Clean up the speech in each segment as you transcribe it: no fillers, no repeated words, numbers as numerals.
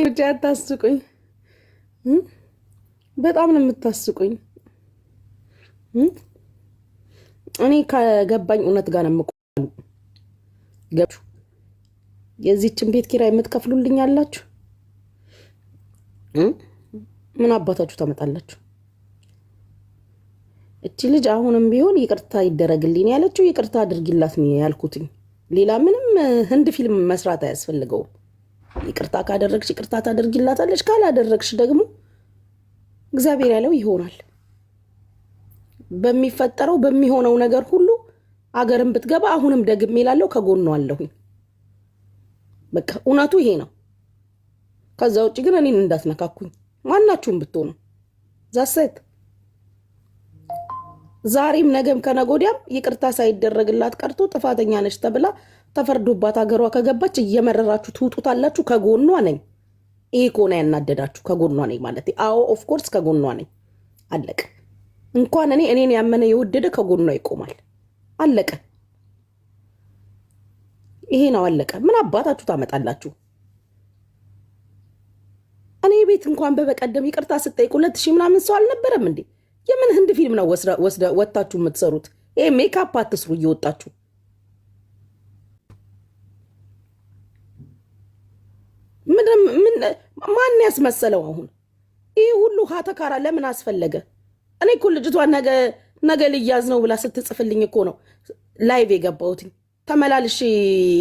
ብቻ አታስቁኝ። በጣም ነው የምታስቁኝ። እኔ ከገባኝ እውነት ጋር ነው የምቆም። ገቡ የዚህችን ቤት ኪራይ የምትከፍሉልኝ አላችሁ? ምን አባታችሁ ታመጣላችሁ? እቺ ልጅ አሁንም ቢሆን ይቅርታ ይደረግልኝ ያለችው ይቅርታ አድርጊላት ነው ያልኩትኝ። ሌላ ምንም ህንድ ፊልም መስራት አያስፈልገውም። ይቅርታ ካደረግሽ ይቅርታ ታደርጊላታለሽ፣ ካላደረግሽ ደግሞ እግዚአብሔር ያለው ይሆናል። በሚፈጠረው በሚሆነው ነገር ሁሉ አገርን ብትገባ አሁንም ደግሜ እላለሁ ከጎኗ አለሁኝ። በቃ እውነቱ ይሄ ነው። ከዛ ውጪ ግን እኔን እንዳትነካኩኝ ማናችሁም ብትሆኑ ዛሰት ዛሬም ነገም ከነጎዲያም ይቅርታ ሳይደረግላት ቀርቶ ጥፋተኛ ነች ተብላ ተፈርዶባት አገሯ ከገባች እየመረራችሁ ትውጡታላችሁ። ከጎኗ ነኝ። ይሄ ኮና ያናደዳችሁ ከጎኗ ነኝ ማለት አዎ ኦፍ ኮርስ ከጎኗ ነኝ። አለቀ። እንኳን እኔን ያመነ የወደደ ከጎኗ ይቆማል። አለቀ። ይሄ ነው አለቀ። ምን አባታችሁ ታመጣላችሁ? እኔ ቤት እንኳን በበቀደም ይቅርታ ስጠይቅ 2000 ምናምን ሰው አልነበረም እንዴ? የምን ህንድ ፊልም ነው ወጣችሁ የምትሰሩት? ይሄ ሜካፕ አትስሩ እየወጣችሁ። ማን ያስመሰለው? አሁን ይሄ ሁሉ ሀተካራ ለምን አስፈለገ? እኔ እኮ ልጅቷ ነገ ልያዝ ነው ብላ ስትጽፍልኝ እኮ ነው ላይቭ የገባሁትኝ። ተመላልሽ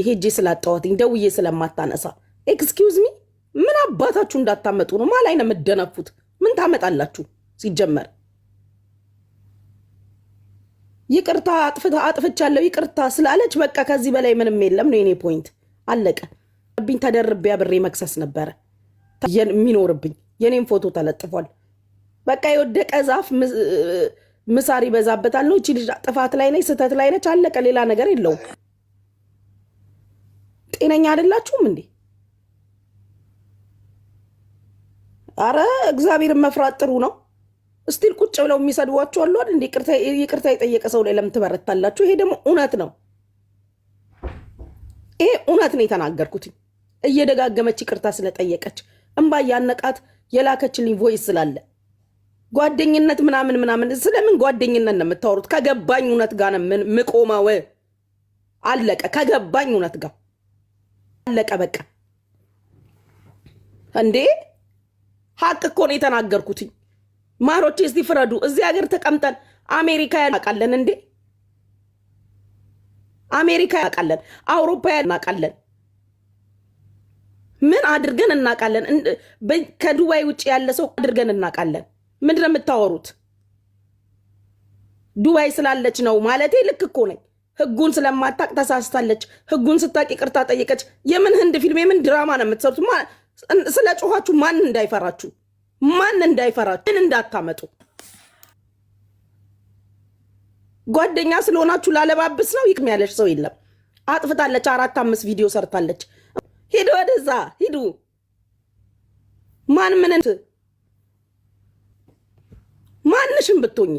ሄጄ ስላጣሁትኝ ደውዬ ስለማታነሳ ኤክስኪውዝ ሚ። ምን አባታችሁ እንዳታመጡ ነው? ማላይ ነው የምትደነፉት? ምን ታመጣላችሁ? ሲጀመር ይቅርታ አጥፍቻለሁ ይቅርታ ስላለች በቃ ከዚህ በላይ ምንም የለም ነው የኔ ፖይንት። አለቀ። ብኝ ተደርቤ አብሬ መክሰስ ነበረ የሚኖርብኝ። የኔም ፎቶ ተለጥፏል። በቃ የወደቀ ዛፍ ምሳር ይበዛበታል ነው። እቺ ልጅ ጥፋት ላይ ነች፣ ስህተት ላይ ነች። አለቀ። ሌላ ነገር የለውም። ጤነኛ አይደላችሁም እንዴ? አረ እግዚአብሔርን መፍራት ጥሩ ነው። እስቲል ቁጭ ብለው የሚሰድቧችሁ አሉ አይደል? ይቅርታ የጠየቀ ሰው ላይ ለምን ትበረታላችሁ? ይሄ ደግሞ እውነት ነው። ይሄ እውነት ነው የተናገርኩት። እየደጋገመች ይቅርታ ስለጠየቀች እንባ ያነቃት የላከችልኝ ቮይስ ስላለ ጓደኝነት ምናምን ስለምን ጓደኝነት ነው የምታወሩት? ከገባኝ እውነት ጋር ነው ምቆመው። አለቀ። ከገባኝ እውነት ጋር አለቀ። በቃ እንዴ ሀቅ እኮ ነው የተናገርኩት። ማሮቼ እስቲ ፍረዱ። እዚህ ሀገር ተቀምጠን አሜሪካ ያውቃለን እንዴ? አሜሪካ ያውቃለን፣ አውሮፓ ያውቃለን። ምን አድርገን እናውቃለን? ከዱባይ ውጭ ያለ ሰው አድርገን እናውቃለን። ምንድን ነው የምታወሩት? ዱባይ ስላለች ነው ማለቴ ልክ እኮ ነኝ። ህጉን ስለማታቅ ተሳስታለች። ህጉን ስታቅ ይቅርታ ጠየቀች። የምን ህንድ ፊልም የምን ድራማ ነው የምትሰሩት? ስለ ጮኋችሁ ማን እንዳይፈራችሁ ምን እንዳታመጡ። ጓደኛ ስለሆናችሁ ላለባብስ ነው። ይቅም ያለች ሰው የለም። አጥፍታለች። 4-5 ቪዲዮ ሰርታለች። ሂዱ ወደዛ ሂዱ። ማንሽም ብትሆኚ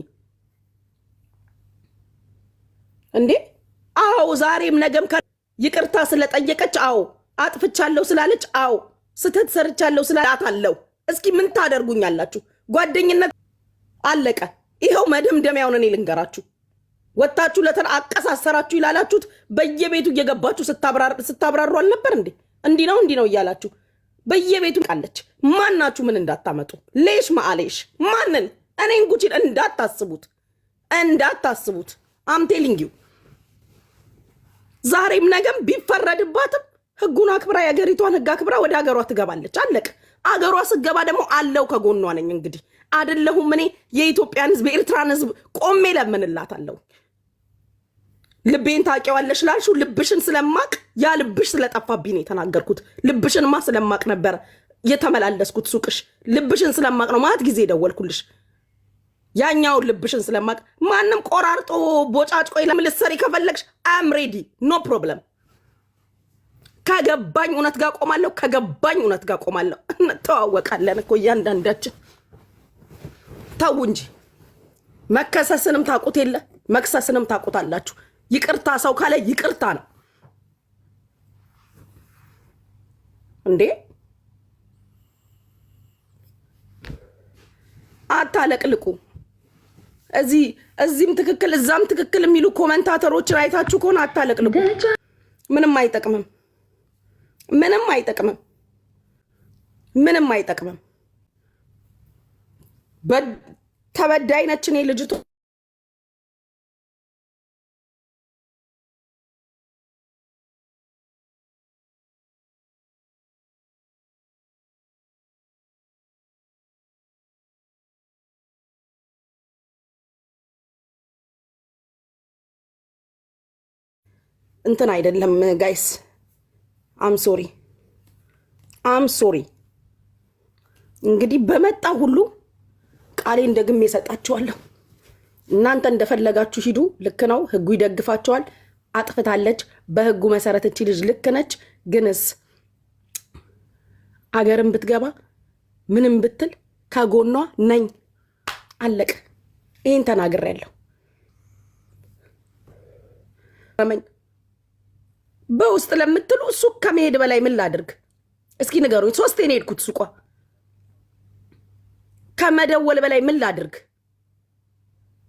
እንዴ? አዎ ዛሬም ነገም ይቅርታ ስለጠየቀች፣ አዎ አጥፍቻለሁ ስላለች፣ አዎ ስተት ሰርቻለሁ ስላላታለሁ። እስኪ ምን ታደርጉኛላችሁ? ጓደኝነት አለቀ። ይኸው መደምደሚያውን እኔ ልንገራችሁ። ወጣችሁ አቀሳሰራችሁ ይላላችሁት በየቤቱ እየገባችሁ ስታብራሩ አልነበር እንዴ? እንዲህ ነው እያላችሁ በየቤቱ ቃለች። ማናችሁ ምን እንዳታመጡ። ሌሽ ማአሌሽ ማንን እኔን ጉቺን እንዳታስቡት። አምቴሊንጊው ዛሬም ነገም ቢፈረድባትም ህጉን አክብራ የሀገሪቷን ህግ አክብራ ወደ ሀገሯ ትገባለች። አለቀ። አገሯ ስገባ ደግሞ አለው ከጎኗ ነኝ። እንግዲህ አይደለሁም እኔ የኢትዮጵያን ህዝብ የኤርትራን ህዝብ ቆሜ ለምንላታለሁ። ልቤን ታውቂዋለሽ ላልሽው ልብሽን ስለማቅ ያ ልብሽ ስለጠፋብኝ ነው የተናገርኩት። ልብሽንማ ስለማቅ ነበር የተመላለስኩት ሱቅሽ። ልብሽን ስለማቅ ነው ማለት ጊዜ ደወልኩልሽ። ያኛውን ልብሽን ስለማቅ ማንም ቆራርጦ ቦጫጭ ቆይ ለምልሰሪ ከፈለግሽ አም ሬዲ ኖ ፕሮብለም። ከገባኝ እውነት ጋር ቆማለሁ። እንተዋወቃለን እኮ እያንዳንዳችን። ተው እንጂ መከሰስንም ታቁት የለ መክሰስንም ታቁታላችሁ። ይቅርታ ሰው ካለ ይቅርታ ነው እንዴ? አታለቅልቁ። እዚህም ትክክል እዛም ትክክል የሚሉ ኮመንታተሮችን አይታችሁ ከሆነ አታለቅልቁ። ምንም አይጠቅምም። ምንም አይጠቅምም። ምንም አይጠቅምም። ተበዳይ ነች እኔ ልጅቱ እንትን አይደለም ጋይስ። አም ሶሪ። እንግዲህ በመጣ ሁሉ ቃሌን ደግሜ እሰጣችኋለሁ። እናንተ እንደፈለጋችሁ ሂዱ። ልክ ነው፣ ህጉ ይደግፋቸዋል። አጥፍታለች። በህጉ መሰረት እቺ ልጅ ልክ ነች። ግንስ አገርን ብትገባ ምንም ብትል ከጎኗ ነኝ። አለቀ። ይሄን ተናግሬያለሁ። በውስጥ ለምትሉ ሱቅ ከመሄድ በላይ ምን ላድርግ? እስኪ ንገሩኝ። 3 ነው የሄድኩት ሱቋ። ከመደወል በላይ ምን ላድርግ?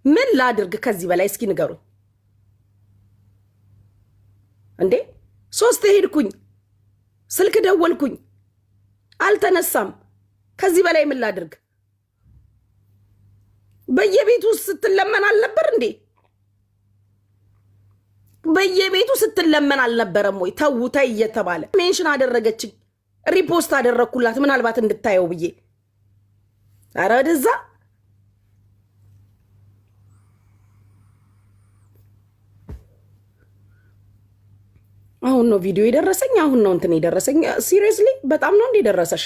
ምን ላድርግ ከዚህ በላይ እስኪ ንገሩኝ። እንዴ 3 ሄድኩኝ፣ ስልክ ደወልኩኝ፣ አልተነሳም። ከዚህ በላይ ምን ላድርግ? በየቤቱ ስትለመን አልነበር እንዴ? በየቤቱ ስትለመን አልነበረም ወይ? ተው ተይ እየተባለ ሜንሽን አደረገችኝ። ሪፖስት አደረግኩላት ምናልባት እንድታየው ብዬ። ኧረ ወደዛ አሁን ነው ቪዲዮ የደረሰኝ። አሁን ነው እንትን የደረሰኝ። ሲሪየስሊ በጣም ነው እንደ ደረሰሽ።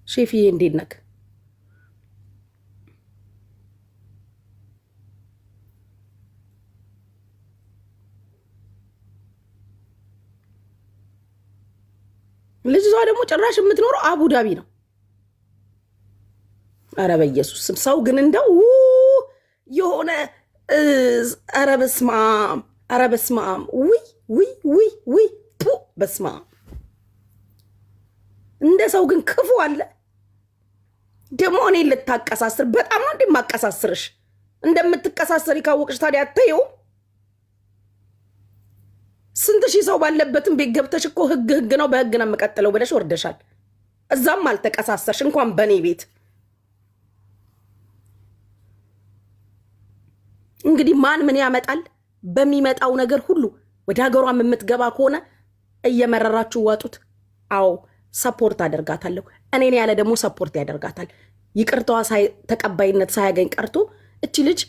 ሼፍዬ እንዴት ነክ? ልጅቷ ደግሞ ጭራሽ የምትኖረው አቡዳቢ ነው። ኧረ በኢየሱስ ስም ሰው ግን እንደው የሆነ ኧረ በስመ አብ፣ ኧረ በስመ አብ። ውይ ፑ በስመ አብ። እንደ ሰው ግን ክፉ አለ ደግሞ። እኔ ልታቀሳስር በጣም ነው እንደማቀሳስርሽ። እንደምትቀሳሰሪ ካወቅሽ ታዲያ አትይው። ስንት ሺህ ሰው ባለበትም ቤት ገብተሽ እኮ ህግ ነው በህግ ነው የምቀጥለው ብለሽ ወርደሻል። እዛም አልተቀሳሰርሽ እንኳን በእኔ ቤት። እንግዲህ ማን ምን ያመጣል? በሚመጣው ነገር ሁሉ ወደ ሀገሯም የምትገባ ከሆነ እየመረራችሁ ዋጡት። አዎ ሰፖርት አደርጋታለሁ። እኔን ያለ ደግሞ ሰፖርት ያደርጋታል። ይቅርታዋ ተቀባይነት ሳያገኝ ቀርቶ እቺ ልጅ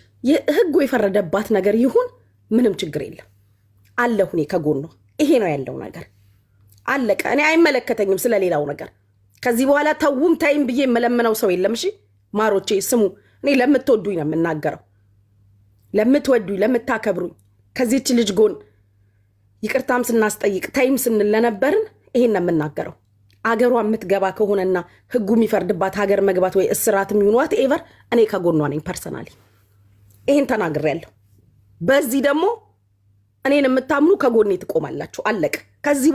ህጉ የፈረደባት ነገር ይሁን ምንም ችግር የለም። አለሁ እኔ ከጎኗ። ይሄ ነው ያለው ነገር። አለቀ። እኔ አይመለከተኝም ስለሌላው ነገር። ከዚህ በኋላ ተውም ታይም ብዬ የመለመነው ሰው የለም። እሺ ማሮቼ ስሙ። እኔ ለምትወዱኝ ነው የምናገረው። ለምትወዱኝ፣ ለምታከብሩኝ ከዚህች ልጅ ጎን ይቅርታም ስናስጠይቅ ታይም ስንል ለነበርን ይሄን ነው የምናገረው። አገሯ የምትገባ ከሆነና ህጉ የሚፈርድባት ሀገር መግባት ወይ እስራት የሚሆኗት ኤቨር እኔ ከጎኗ ነኝ ፐርሰናሊ። ይሄን ተናግሬያለሁ። በዚህ ደግሞ እኔን የምታምኑ ከጎኔ ትቆማላችሁ። አለቀ። ከዚህ